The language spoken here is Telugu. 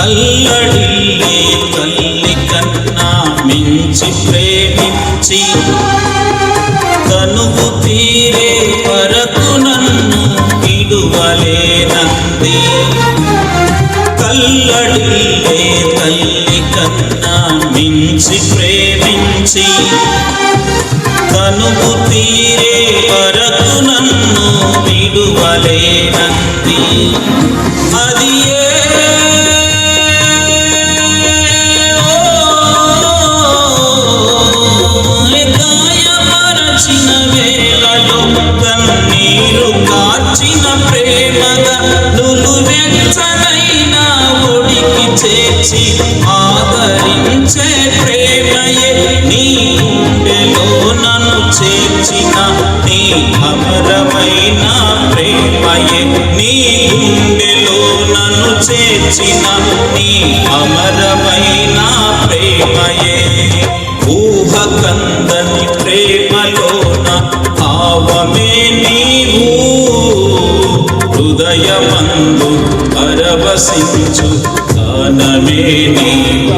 కల్లడిల్లే తల్లి కన్నా మించి ప్రేమించి తనువు తీరే వరకు నన్ను విడువలేనంది. కల్లడిల్లే తల్లి కన్నా మించి ప్రేమించి తనువు తీరే వరకు నన్ను విడువలేనంది. అది గాయపరచిన వేళలో కన్నీరు కార్చిన ప్రేమగా నులువెచ్చనైనా ఒడికి చేర్చి ఆదరించే ప్రేమయే నీ గుండెలో నన్ను చేర్చిన నీ అమరమైన ప్రేమయే నీ గుండెలో నన్ను చేర్చిన నీ అమరమైన ప్రేమయే. ఊహ కందని ప్రేమలోన భావమే నీవు హృదయమందు పరవశించు గానమే నీవు.